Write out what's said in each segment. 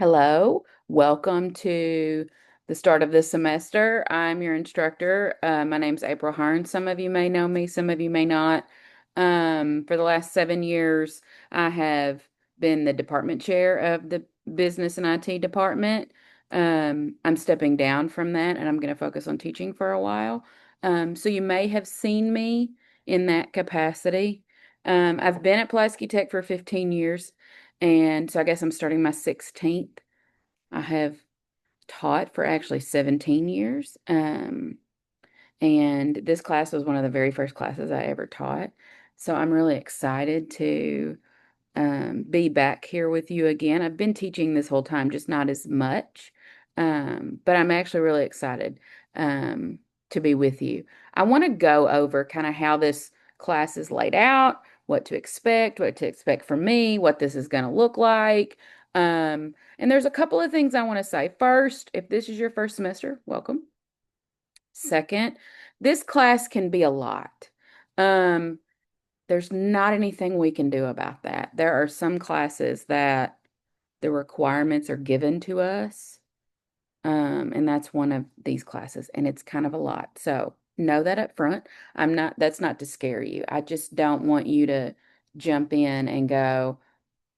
Hello, welcome to the start of this semester. I'm your instructor. My name's April Hearn. Some of you may know me, some of you may not. For the last 7 years, I have been the department chair of the business and IT department. I'm stepping down from that and I'm going to focus on teaching for a while. So you may have seen me in that capacity. I've been at Pulaski Tech for 15 years. And so I guess I'm starting my 16th. I have taught for actually 17 years. And this class was one of the very first classes I ever taught. So I'm really excited to be back here with you again. I've been teaching this whole time, just not as much. But I'm actually really excited um, to be with you. I want to go over kind of how this class is laid out, what to expect from me, what this is going to look like. And there's a couple of things I want to say. First, if this is your first semester, welcome. Second, this class can be a lot. Um, there's not anything we can do about that. There are some classes that the requirements are given to us, and that's one of these classes, and it's kind of a lot. So know that up front. That's not to scare you. I just don't want you to jump in and go,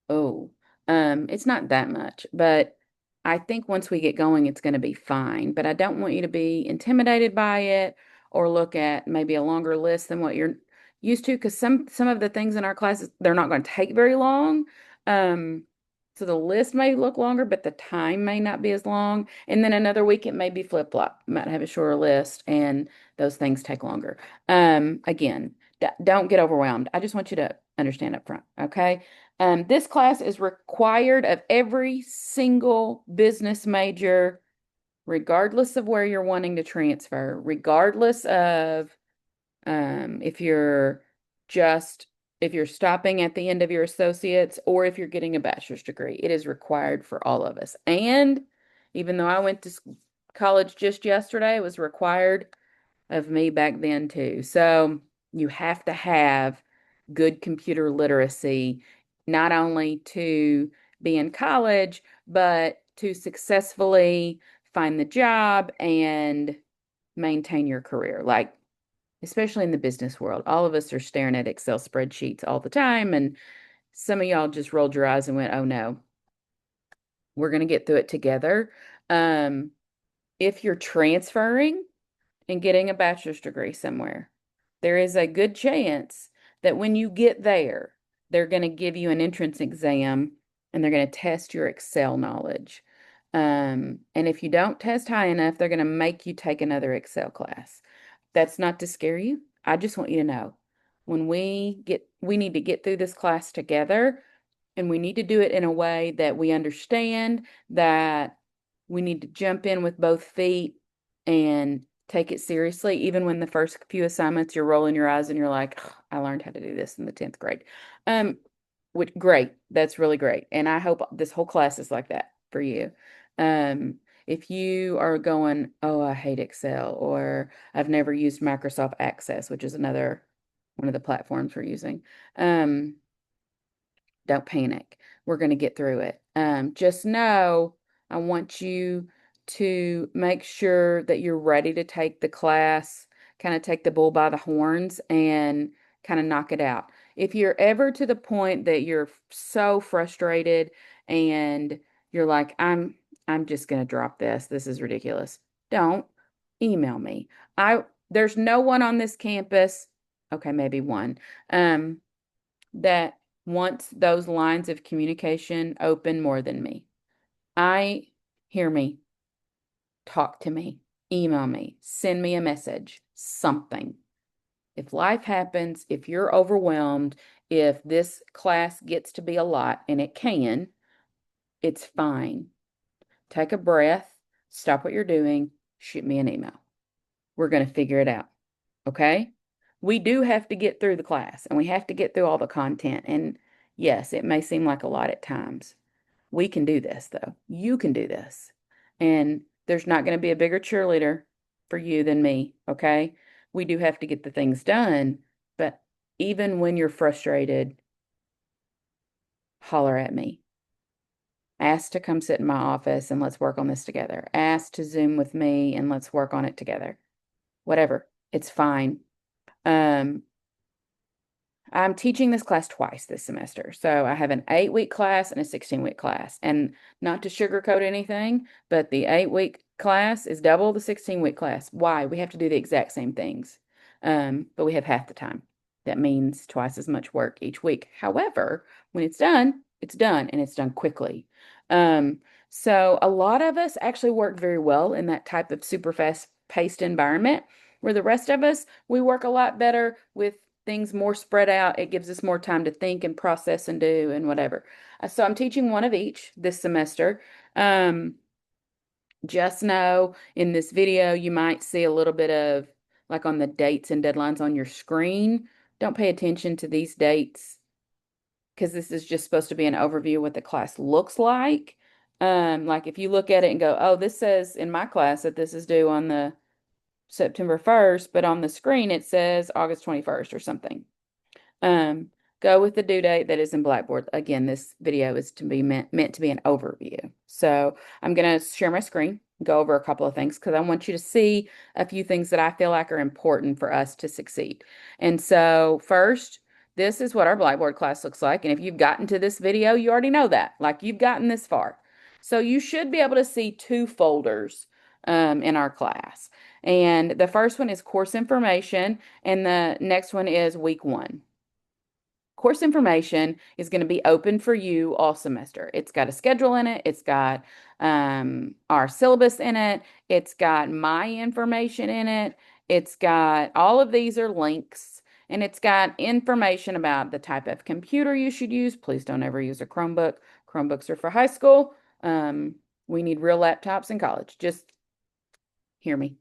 oh, it's not that much, but I think once we get going, it's going to be fine. But I don't want you to be intimidated by it or look at maybe a longer list than what you're used to, because some of the things in our classes, they're not going to take very long. Um, so the list may look longer, but the time may not be as long. And then another week it may be flip-flop. You might have a shorter list and those things take longer. Again, don't get overwhelmed. I just want you to understand up front, okay? This class is required of every single business major, regardless of where you're wanting to transfer, regardless of if you're just if you're stopping at the end of your associates or if you're getting a bachelor's degree. It is required for all of us. And even though I went to college just yesterday, it was required of me back then too. So you have to have good computer literacy, not only to be in college, but to successfully find the job and maintain your career. Like, especially in the business world, all of us are staring at Excel spreadsheets all the time. And some of y'all just rolled your eyes and went, oh no, we're going to get through it together. Um, if you're transferring, and getting a bachelor's degree somewhere, there is a good chance that when you get there, they're going to give you an entrance exam and they're going to test your Excel knowledge. And if you don't test high enough, they're going to make you take another Excel class. That's not to scare you. I just want you to know we need to get through this class together and we need to do it in a way that we understand that we need to jump in with both feet and take it seriously, even when the first few assignments you're rolling your eyes and you're like, "Ugh, I learned how to do this in the 10th grade." Um, which great. That's really great. And I hope this whole class is like that for you. Um, if you are going, oh, I hate Excel, or I've never used Microsoft Access, which is another one of the platforms we're using. Don't panic. We're going to get through it. Just know I want you to make sure that you're ready to take the class, kind of take the bull by the horns and kind of knock it out. If you're ever to the point that you're so frustrated and you're like, I'm just going to drop this. This is ridiculous. Don't email me. There's no one on this campus, okay, maybe one, that wants those lines of communication open more than me. I hear me, talk to me, email me, send me a message, something. If life happens, if you're overwhelmed, if this class gets to be a lot, and it can, it's fine. Take a breath, stop what you're doing, shoot me an email. We're going to figure it out. Okay? We do have to get through the class and we have to get through all the content. And yes, it may seem like a lot at times. We can do this, though. You can do this. And there's not going to be a bigger cheerleader for you than me. Okay? We do have to get the things done. But even when you're frustrated, holler at me. Ask to come sit in my office and let's work on this together. Ask to Zoom with me and let's work on it together. Whatever. It's fine. Um, I'm teaching this class twice this semester. So I have an 8-week class and a 16-week class. And not to sugarcoat anything, but the 8-week class is double the 16-week class. Why? We have to do the exact same things, but we have half the time. That means twice as much work each week. However, when it's done, and it's done quickly. So a lot of us actually work very well in that type of super fast-paced environment, where the rest of us, we work a lot better with things more spread out. It gives us more time to think and process and do and whatever. So I'm teaching one of each this semester. Um, just know in this video, you might see a little bit of like on the dates and deadlines on your screen. Don't pay attention to these dates because this is just supposed to be an overview of what the class looks like. Like if you look at it and go, oh, this says in my class that this is due on the September 1st, but on the screen it says August 21st or something. Um, go with the due date that is in Blackboard. Again, this video is to be meant to be an overview. So I'm going to share my screen, go over a couple of things because I want you to see a few things that I feel like are important for us to succeed. And so first, this is what our Blackboard class looks like. And if you've gotten to this video, you already know that, like you've gotten this far. So you should be able to see two folders in our class. And the first one is course information, and the next one is week 1. Course information is going to be open for you all semester. It's got a schedule in it. It's got our syllabus in it. It's got my information in it. It's got all of these are links, and it's got information about the type of computer you should use. Please don't ever use a Chromebook. Chromebooks are for high school. We need real laptops in college. Just hear me.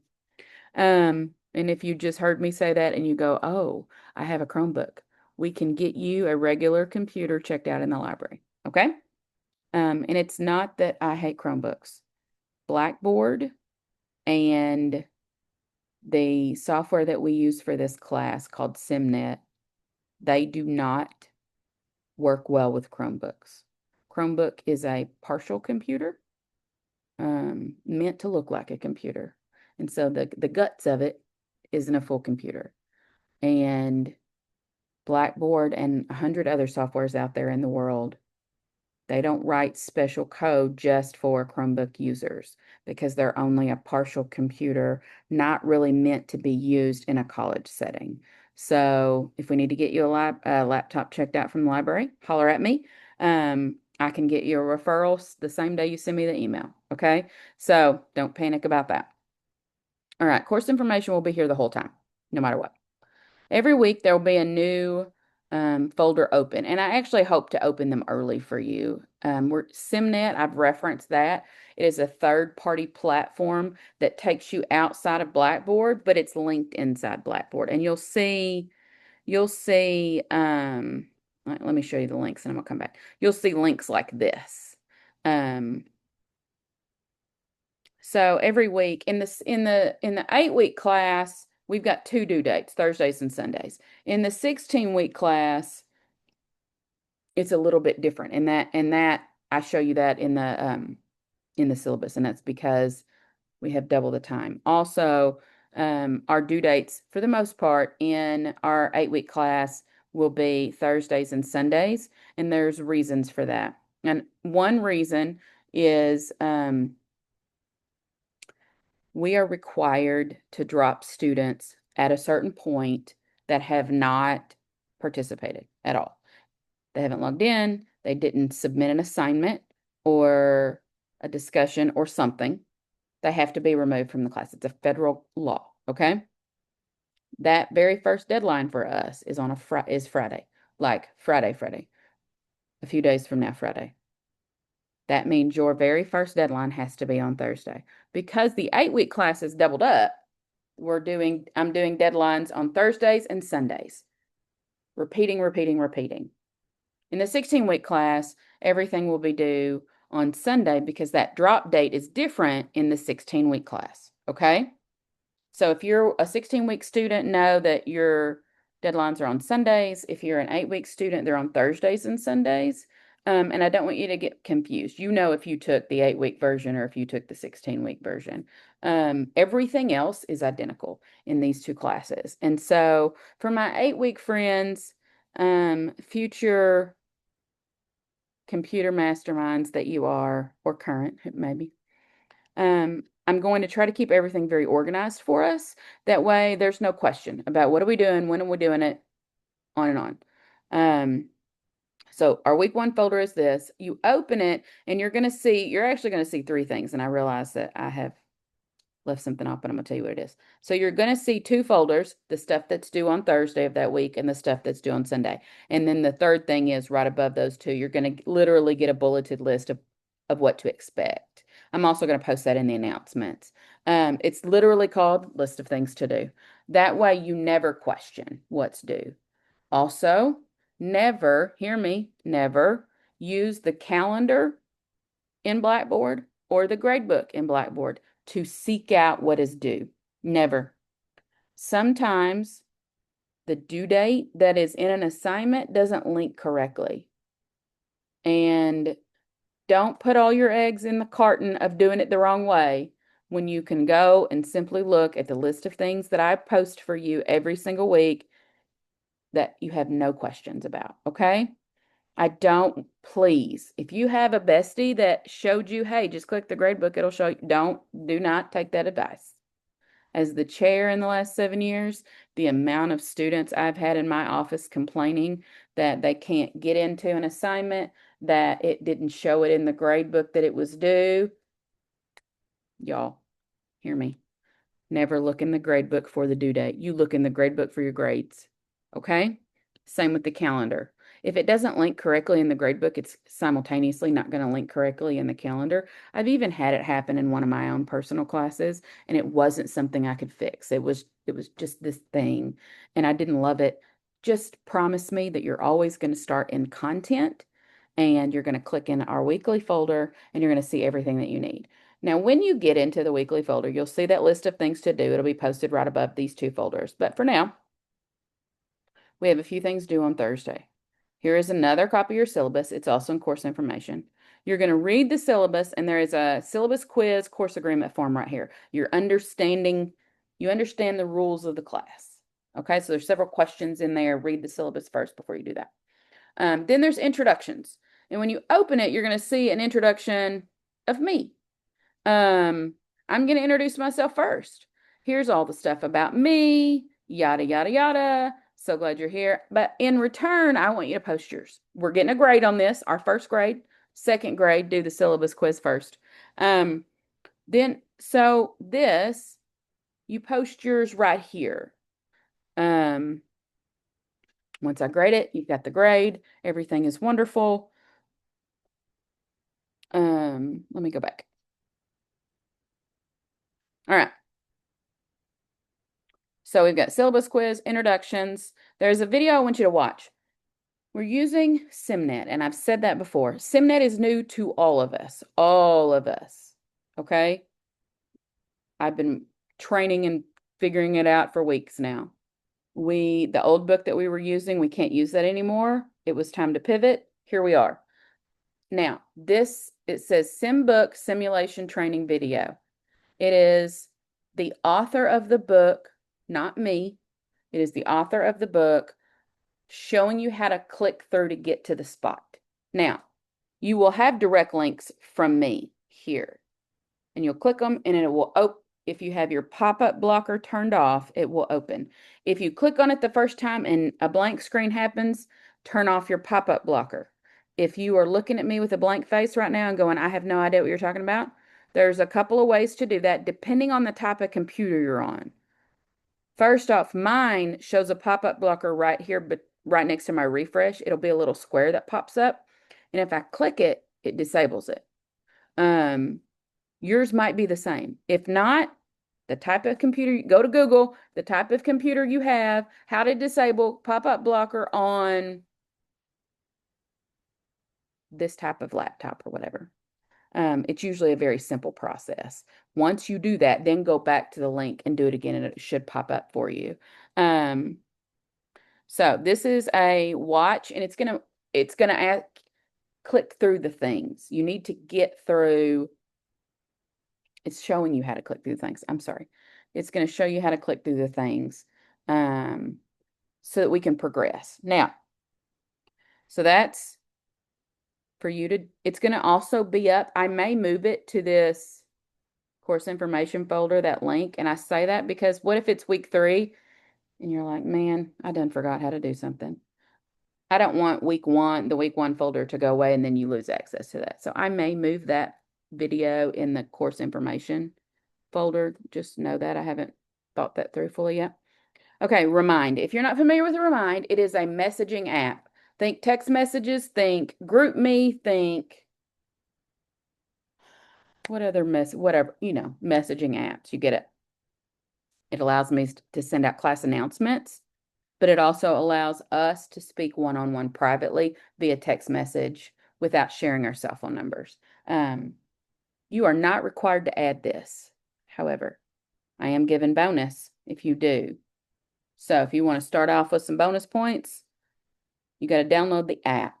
And if you just heard me say that and you go, oh, I have a Chromebook, we can get you a regular computer checked out in the library. Okay? And it's not that I hate Chromebooks. Blackboard and the software that we use for this class called SimNet, they do not work well with Chromebooks. Chromebook is a partial computer, meant to look like a computer. And so the guts of it isn't a full computer. And Blackboard and 100 other softwares out there in the world, they don't write special code just for Chromebook users because they're only a partial computer, not really meant to be used in a college setting. So if we need to get you a laptop checked out from the library, holler at me. I can get you a referral the same day you send me the email. Okay. So don't panic about that. All right. Course information will be here the whole time, no matter what. Every week there will be a new folder open, and I actually hope to open them early for you. SimNet, I've referenced that. It is a third-party platform that takes you outside of Blackboard, but it's linked inside Blackboard. And let me show you the links and I'm gonna come back. You'll see links like this. So every week in the 8-week class, we've got 2 due dates, Thursdays and Sundays. In the 16-week class, it's a little bit different. And that I show you that in the syllabus, and that's because we have double the time. Also, our due dates, for the most part, in our 8-week class will be Thursdays and Sundays, and there's reasons for that. And one reason is we are required to drop students at a certain point that have not participated at all. They haven't logged in, they didn't submit an assignment or a discussion or something. They have to be removed from the class. It's a federal law, okay? That very first deadline for us is on is Friday, like Friday, a few days from now, Friday. That means your very first deadline has to be on Thursday. Because the 8-week class is doubled up, I'm doing deadlines on Thursdays and Sundays. Repeating. In the 16-week class, everything will be due on Sunday because that drop date is different in the 16-week class, okay? So if you're a 16-week student, know that your deadlines are on Sundays. If you're an 8-week student, they're on Thursdays and Sundays. And I don't want you to get confused. You know, if you took the 8-week version or if you took the 16-week version. Everything else is identical in these two classes. And so for my 8-week friends, future computer masterminds that you are, or current, maybe, I'm going to try to keep everything very organized for us. That way, there's no question about what are we doing, when are we doing it, on and on. So our week 1 folder is this. You open it and you're actually going to see 3 things. And I realize that I have left something off, but I'm going to tell you what it is. So you're going to see 2 folders, the stuff that's due on Thursday of that week and the stuff that's due on Sunday. And then the third thing is right above those 2, you're going to literally get a bulleted list of what to expect. I'm also going to post that in the announcements. It's literally called List of Things to Do. That way you never question what's due. Also, never, hear me, never use the calendar in Blackboard or the gradebook in Blackboard to seek out what is due. Never. Sometimes the due date that is in an assignment doesn't link correctly. And don't put all your eggs in the carton of doing it the wrong way when you can go and simply look at the list of things that I post for you every single week that you have no questions about, okay? Please, if you have a bestie that showed you, hey, just click the gradebook, it'll show you. Do not take that advice. As the chair in the last 7 years, the amount of students I've had in my office complaining that they can't get into an assignment, that it didn't show it in the gradebook that it was due. Y'all, hear me. Never look in the gradebook for the due date. You look in the gradebook for your grades. Okay? Same with the calendar. If it doesn't link correctly in the gradebook, it's simultaneously not going to link correctly in the calendar. I've even had it happen in one of my own personal classes, and it wasn't something I could fix. It was just this thing, and I didn't love it. Just promise me that you're always going to start in content, and you're going to click in our weekly folder, and you're going to see everything that you need. Now, when you get into the weekly folder, you'll see that list of things to do. It'll be posted right above these 2 folders. But for now, we have a few things due on Thursday. Here is another copy of your syllabus. It's also in course information. You're going to read the syllabus, and there is a syllabus quiz course agreement form right here. You understand the rules of the class. Okay, so there's several questions in there. Read the syllabus first before you do that. Then there's introductions. And when you open it, you're going to see an introduction of me. I'm going to introduce myself first. Here's all the stuff about me, yada, yada, yada. So glad you're here. But in return, I want you to post yours. We're getting a grade on this, our first grade. Second grade, do the syllabus quiz first. So this, you post yours right here. Once I grade it, you've got the grade. Everything is wonderful. Let me go back. All right. So we've got syllabus quiz, introductions. There's a video I want you to watch. We're using SimNet, and I've said that before. SimNet is new to all of us, okay? I've been training and figuring it out for weeks now. The old book that we were using, we can't use that anymore. It was time to pivot. Here we are. Now, it says SimBook Simulation Training Video. It is the author of the book, not me. It is the author of the book showing you how to click through to get to the spot. Now, you will have direct links from me here, and you'll click them, and it will open. If you have your pop-up blocker turned off, it will open. If you click on it the first time and a blank screen happens, turn off your pop-up blocker. If you are looking at me with a blank face right now and going, I have no idea what you're talking about, there's a couple of ways to do that depending on the type of computer you're on. First off, mine shows a pop-up blocker right here, but right next to my refresh. It'll be a little square that pops up. And if I click it, it disables it. Yours might be the same. If not, the type of computer, go to Google, the type of computer you have, how to disable pop-up blocker on this type of laptop or whatever. It's usually a very simple process. Once you do that, then go back to the link and do it again, and it should pop up for you. So this is a watch, and it's gonna ask, click through the things. You need to get through. It's showing you how to click through things. I'm sorry. It's going to show you how to click through the things so that we can progress. Now, so that's for you to, it's going to also be up. I may move it to this course information folder, that link. And I say that because what if it's week 3 and you're like, man, I done forgot how to do something. I don't want the week 1 folder to go away and then you lose access to that. So I may move that video in the course information folder. Just know that I haven't thought that through fully yet. Okay, Remind. If you're not familiar with Remind, it is a messaging app. Think text messages, think GroupMe, think what other whatever, messaging apps. You get it. It allows me to send out class announcements, but it also allows us to speak one-on-one privately via text message without sharing our cell phone numbers. You are not required to add this. However, I am giving bonus if you do. So if you want to start off with some bonus points, you got to download the app.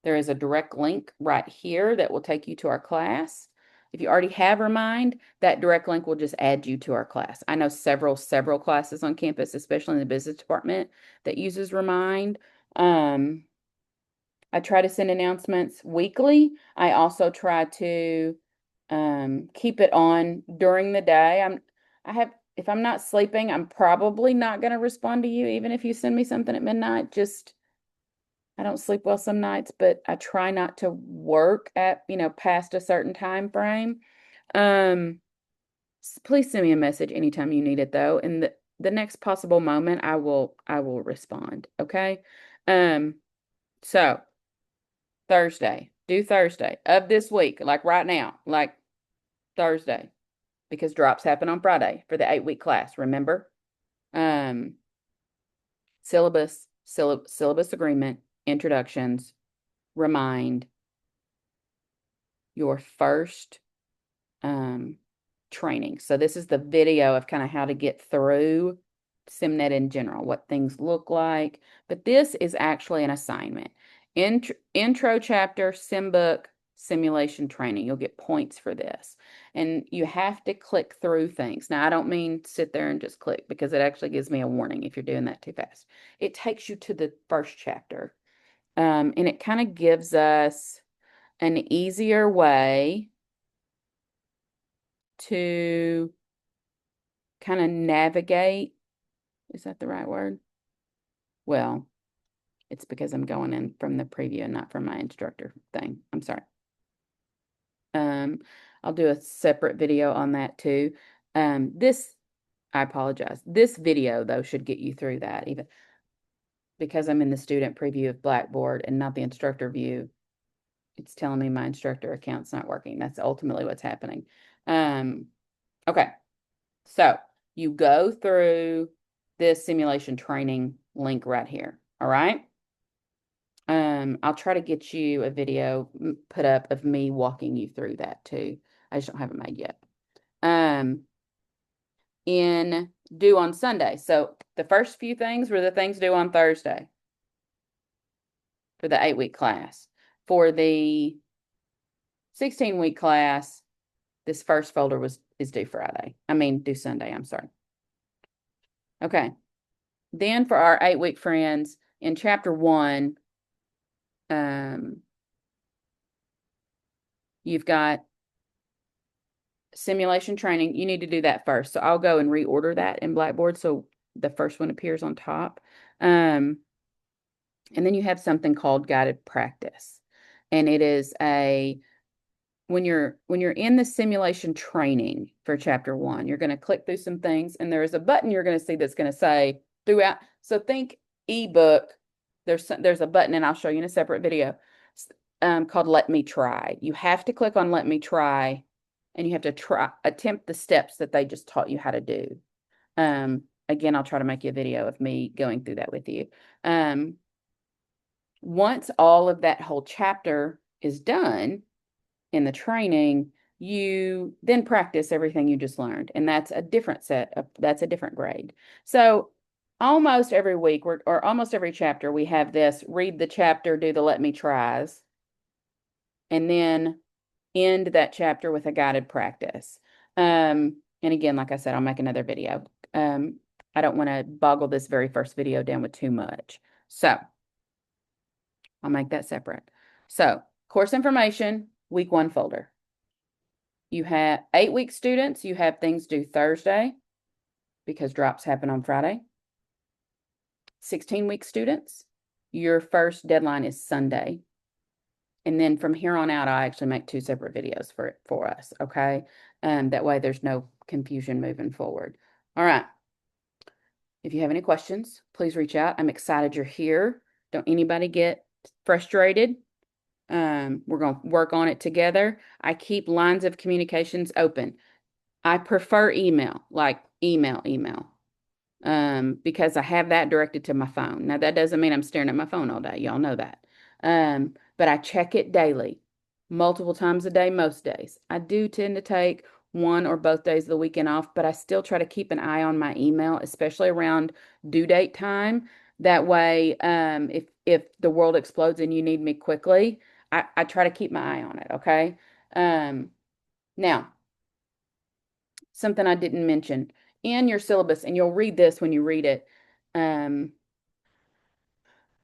There is a direct link right here that will take you to our class. If you already have Remind, that direct link will just add you to our class. I know several classes on campus, especially in the business department, that uses Remind. I try to send announcements weekly. I also try to keep it on during the day. If I'm not sleeping, I'm probably not going to respond to you, even if you send me something at midnight. Just, I don't sleep well some nights, but I try not to work at, past a certain time frame. Please send me a message anytime you need it though. And the next possible moment I will respond. Okay. So do Thursday of this week, like right now, like Thursday, because drops happen on Friday for the 8-week class. Remember, syllabus agreement, introductions, Remind, your first training. So this is the video of kind of how to get through SimNet in general, what things look like. But this is actually an assignment. Intro chapter, SimBook, simulation training. You'll get points for this. And you have to click through things. Now, I don't mean sit there and just click because it actually gives me a warning if you're doing that too fast. It takes you to the first chapter. And it kind of gives us an easier way to kind of navigate. Is that the right word? Well, it's because I'm going in from the preview and not from my instructor thing. I'm sorry. I'll do a separate video on that too. I apologize. This video though should get you through that, even because I'm in the student preview of Blackboard and not the instructor view. It's telling me my instructor account's not working. That's ultimately what's happening. Okay. So you go through this simulation training link right here. All right. I'll try to get you a video put up of me walking you through that too. I just don't have it made yet. In due on Sunday. So the first few things were the things due on Thursday for the 8-week class. For the 16-week class, this first folder is due due Sunday, I'm sorry. Okay. Then for our 8-week friends, in chapter 1, you've got simulation training. You need to do that first. So I'll go and reorder that in Blackboard so the first one appears on top. And then you have something called guided practice. And it is when you're in the simulation training for chapter 1, you're going to click through some things and there is a button you're going to see that's going to say throughout. So think ebook. There's a button, and I'll show you in a separate video, called Let Me Try. You have to click on Let Me Try, and you have to attempt the steps that they just taught you how to do. Again, I'll try to make you a video of me going through that with you. Once all of that whole chapter is done in the training, you then practice everything you just learned, and that's a different that's a different grade. So almost every week or almost every chapter, we have this: read the chapter, do the Let Me Tries. and then end that chapter with a guided practice. And again, like I said, I'll make another video. I don't want to boggle this very first video down with too much. So I'll make that separate. So course information, week 1 folder. You have 8-week students, you have things due Thursday because drops happen on Friday. 16-week students, your first deadline is Sunday. And then from here on out, I actually make 2 separate videos for us, okay? That way there's no confusion moving forward. All right. If you have any questions, please reach out. I'm excited you're here. Don't anybody get frustrated. We're going to work on it together. I keep lines of communications open. I prefer email, like email, because I have that directed to my phone. Now, that doesn't mean I'm staring at my phone all day. Y'all know that. But I check it daily, multiple times a day, most days. I do tend to take one or both days of the weekend off, but I still try to keep an eye on my email, especially around due date time. That way, if the world explodes and you need me quickly, I try to keep my eye on it, okay? Now, something I didn't mention in your syllabus, and you'll read this when you read it.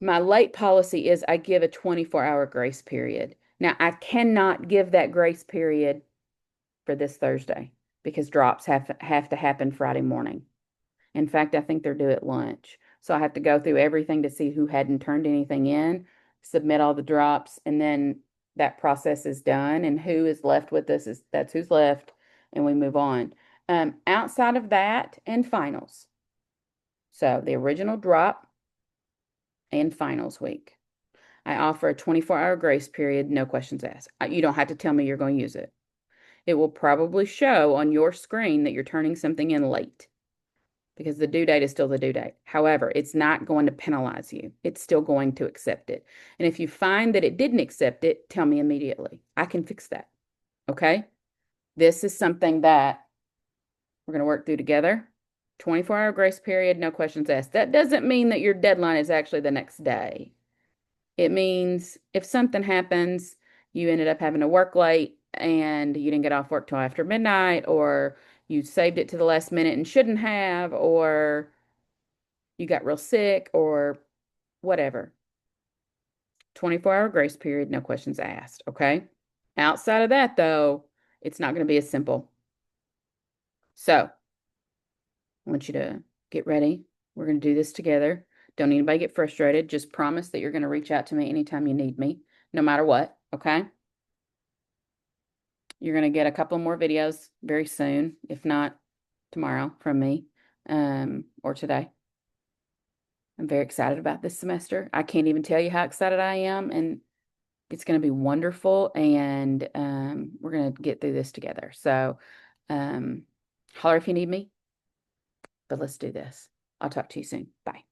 My late policy is I give a 24-hour grace period. Now, I cannot give that grace period for this Thursday because drops have to happen Friday morning. In fact, I think they're due at lunch. So I have to go through everything to see who hadn't turned anything in, submit all the drops, and then that process is done. And who is left with us that's who's left, and we move on. Outside of that and finals. So the original drop and finals week. I offer a 24-hour grace period, no questions asked. You don't have to tell me you're going to use it. It will probably show on your screen that you're turning something in late because the due date is still the due date. However, it's not going to penalize you. It's still going to accept it. And if you find that it didn't accept it, tell me immediately. I can fix that. Okay? This is something that we're going to work through together. 24-hour grace period, no questions asked. That doesn't mean that your deadline is actually the next day. It means if something happens, you ended up having to work late and you didn't get off work till after midnight, or you saved it to the last minute and shouldn't have, or you got real sick, or whatever. 24-hour grace period, no questions asked, okay? Outside of that, though, it's not going to be as simple. So, I want you to get ready. We're going to do this together. Don't anybody get frustrated. Just promise that you're going to reach out to me anytime you need me, no matter what, okay? You're going to get a couple more videos very soon, if not tomorrow from me, or today. I'm very excited about this semester. I can't even tell you how excited I am, and it's going to be wonderful, and we're going to get through this together. So holler if you need me, but let's do this. I'll talk to you soon. Bye.